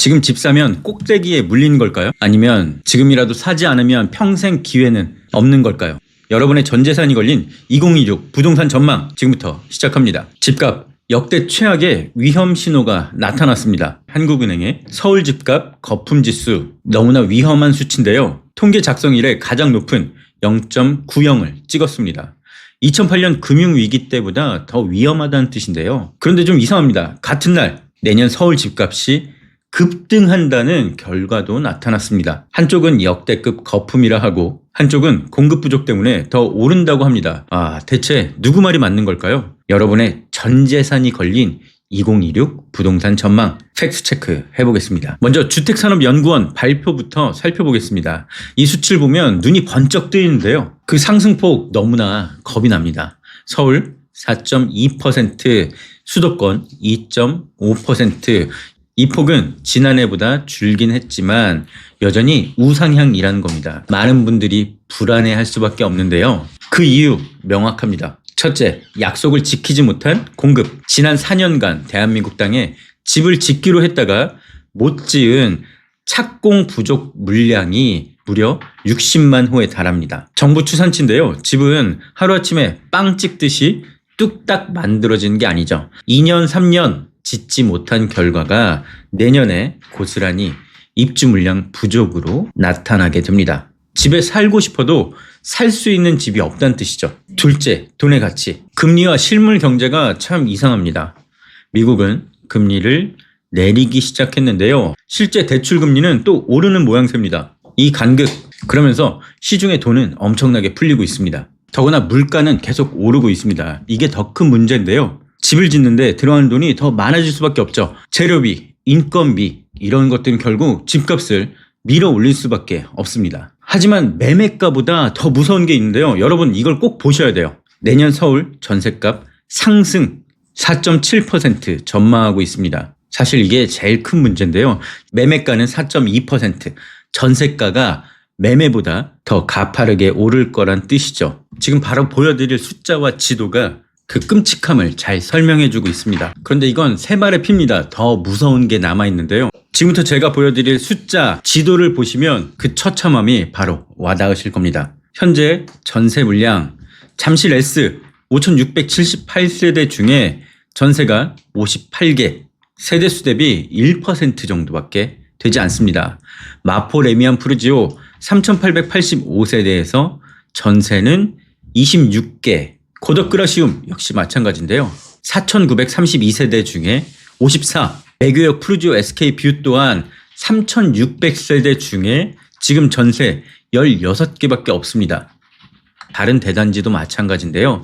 지금 집 사면 꼭대기에 물리는 걸까요? 아니면 지금이라도 사지 않으면 평생 기회는 없는 걸까요? 여러분의 전 재산이 걸린 2026 부동산 전망 지금부터 시작합니다. 집값 역대 최악의 위험 신호가 나타났습니다. 한국은행의 서울 집값 거품지수 너무나 위험한 수치인데요. 통계 작성 이래 가장 높은 0.90을 찍었습니다. 2008년 금융위기 때보다 더 위험하다는 뜻인데요. 그런데 좀 이상합니다. 같은 날 내년 서울 집값이 급등한다는 결과도 나타났습니다. 한쪽은 역대급 거품이라 하고 한쪽은 공급 부족 때문에 더 오른다고 합니다. 대체 누구 말이 맞는 걸까요? 여러분의 전 재산이 걸린 2026 부동산 전망 팩트체크 해보겠습니다. 먼저 주택산업연구원 발표부터 살펴보겠습니다. 이 수치를 보면 눈이 번쩍 뜨이는데요. 그 상승폭 너무나 겁이 납니다. 서울 4.2%, 수도권 2.5%, 이 폭은 지난해보다 줄긴 했지만 여전히 우상향이라는 겁니다. 많은 분들이 불안해할 수밖에 없는데요. 그 이유 명확합니다. 첫째, 약속을 지키지 못한 공급. 지난 4년간 대한민국 땅에 집을 짓기로 했다가 못 지은 착공 부족 물량이 무려 60만 호에 달합니다. 정부 추산치인데요. 집은 하루아침에 빵 찍듯이 뚝딱 만들어지는 게 아니죠. 2년, 3년 짓지 못한 결과가 내년에 고스란히 입주 물량 부족으로 나타나게 됩니다. 집에 살고 싶어도 살 수 있는 집이 없다는 뜻이죠. 둘째, 돈의 가치. 금리와 실물 경제가 참 이상합니다. 미국은 금리를 내리기 시작했는데요. 실제 대출 금리는 또 오르는 모양새입니다. 이 간극, 그러면서 시중의 돈은 엄청나게 풀리고 있습니다. 더구나 물가는 계속 오르고 있습니다. 이게 더 큰 문제인데요. 집을 짓는데 들어가는 돈이 더 많아질 수밖에 없죠. 재료비, 인건비 이런 것들은 결국 집값을 밀어 올릴 수밖에 없습니다. 하지만 매매가보다 더 무서운 게 있는데요. 여러분 이걸 꼭 보셔야 돼요. 내년 서울 전셋값 상승 4.7% 전망하고 있습니다. 사실 이게 제일 큰 문제인데요. 매매가는 4.2%, 전셋가가 매매보다 더 가파르게 오를 거란 뜻이죠. 지금 바로 보여드릴 숫자와 지도가 그 끔찍함을 잘 설명해주고 있습니다. 그런데 이건 세 발의 피입니다. 더 무서운 게 남아있는데요. 지금부터 제가 보여드릴 숫자, 지도를 보시면 그 처참함이 바로 와닿으실 겁니다. 현재 전세 물량, 잠실 S 5,678세대 중에 전세가 58개, 세대수 대비 1% 정도밖에 되지 않습니다. 마포 레미안 푸르지오 3,885세대에서 전세는 26개, 고덕그라시움 역시 마찬가지인데요. 4,932세대 중에 54, 매교역 푸르지오 SK 뷰 또한 3,600세대 중에 지금 전세 16개밖에 없습니다. 다른 대단지도 마찬가지인데요.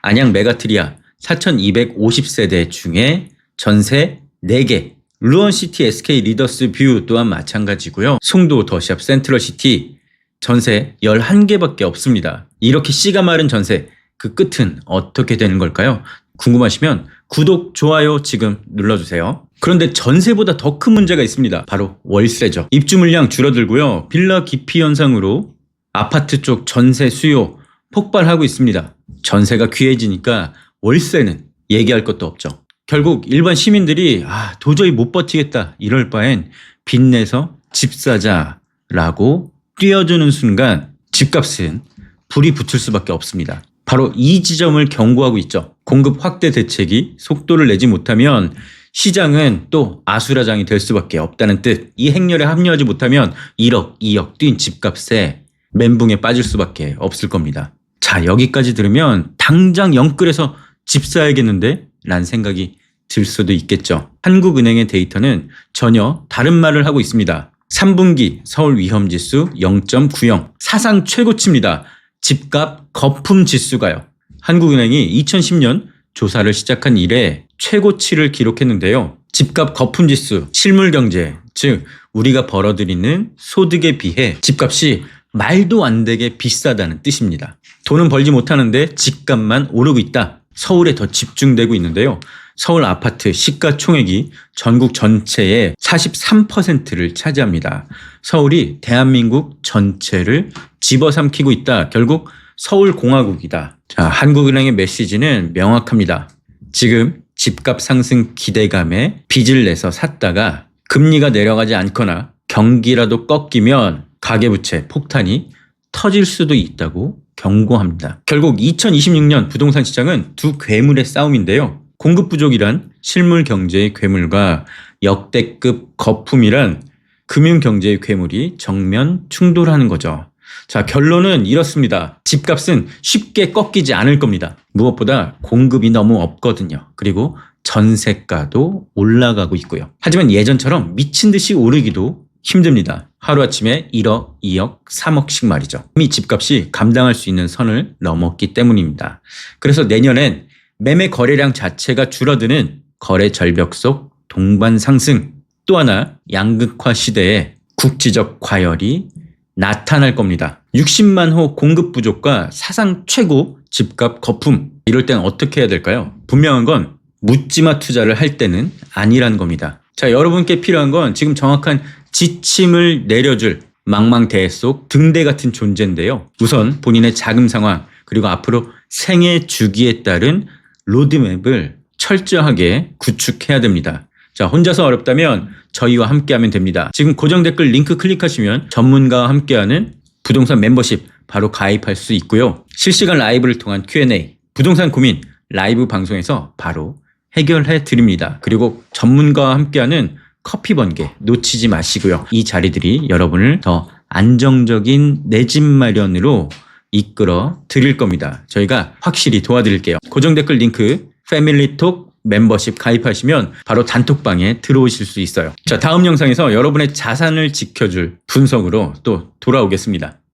안양 메가트리아 4,250세대 중에 전세 4개, 루원시티 SK 리더스 뷰 또한 마찬가지고요. 송도 더샵 센트럴시티 전세 11개밖에 없습니다. 이렇게 씨가 마른 전세, 그 끝은 어떻게 되는 걸까요? 궁금하시면 구독, 좋아요 지금 눌러주세요. 그런데 전세보다 더 큰 문제가 있습니다. 바로 월세죠. 입주 물량 줄어들고요. 빌라 기피 현상으로 아파트 쪽 전세 수요 폭발하고 있습니다. 전세가 귀해지니까 월세는 얘기할 것도 없죠. 결국 일반 시민들이 도저히 못 버티겠다 이럴 바엔 빚내서 집 사자라고 뛰어드는 순간 집값은 불이 붙을 수밖에 없습니다. 바로 이 지점을 경고하고 있죠. 공급 확대 대책이 속도를 내지 못하면 시장은 또 아수라장이 될 수밖에 없다는 뜻. 이 행렬에 합류하지 못하면 1억, 2억 뛴 집값에 멘붕에 빠질 수밖에 없을 겁니다. 자, 여기까지 들으면 당장 영끌에서 집 사야겠는데? 라는 생각이 들 수도 있겠죠. 한국은행의 데이터는 전혀 다른 말을 하고 있습니다. 3분기 서울 위험지수 0.90, 사상 최고치입니다. 집값 거품 지수가요. 한국은행이 2010년 조사를 시작한 이래 최고치를 기록했는데요. 집값 거품 지수, 실물 경제, 즉 우리가 벌어들이는 소득에 비해 집값이 말도 안 되게 비싸다는 뜻입니다. 돈은 벌지 못하는데 집값만 오르고 있다. 서울에 더 집중되고 있는데요. 서울 아파트 시가총액이 전국 전체의 43%를 차지합니다. 서울이 대한민국 전체를 집어삼키고 있다. 결국 서울공화국이다. 자, 한국은행의 메시지는 명확합니다. 지금 집값 상승 기대감에 빚을 내서 샀다가 금리가 내려가지 않거나 경기라도 꺾이면 가계부채 폭탄이 터질 수도 있다고 경고합니다. 결국 2026년 부동산 시장은 두 괴물의 싸움인데요. 공급 부족이란 실물 경제의 괴물과 역대급 거품이란 금융 경제의 괴물이 정면 충돌하는 거죠. 자, 결론은 이렇습니다. 집값은 쉽게 꺾이지 않을 겁니다. 무엇보다 공급이 너무 없거든요. 그리고 전세가도 올라가고 있고요. 하지만 예전처럼 미친 듯이 오르기도 힘듭니다. 하루아침에 1억, 2억, 3억씩 말이죠. 이미 집값이 감당할 수 있는 선을 넘었기 때문입니다. 그래서 내년엔 매매 거래량 자체가 줄어드는 거래 절벽 속 동반 상승, 또 하나 양극화 시대에 국지적 과열이 나타날 겁니다. 60만 호 공급 부족과 사상 최고 집값 거품, 이럴 땐 어떻게 해야 될까요? 분명한 건 묻지마 투자를 할 때는 아니란 겁니다. 자, 여러분께 필요한 건 지금 정확한 지침을 내려줄 망망대해 속 등대 같은 존재인데요. 우선 본인의 자금 상황, 그리고 앞으로 생애 주기에 따른 로드맵을 철저하게 구축해야 됩니다. 자, 혼자서 어렵다면 저희와 함께하면 됩니다. 지금 고정 댓글 링크 클릭하시면 전문가와 함께하는 부동산 멤버십 바로 가입할 수 있고요. 실시간 라이브를 통한 Q&A, 부동산 고민 라이브 방송에서 바로 해결해 드립니다. 그리고 전문가와 함께하는 커피 번개 놓치지 마시고요. 이 자리들이 여러분을 더 안정적인 내 집 마련으로 이끌어 드릴 겁니다. 저희가 확실히 도와드릴게요. 고정 댓글 링크 패밀리톡 멤버십 가입하시면 바로 단톡방에 들어오실 수 있어요. 자, 다음 영상에서 여러분의 자산을 지켜줄 분석으로 또 돌아오겠습니다.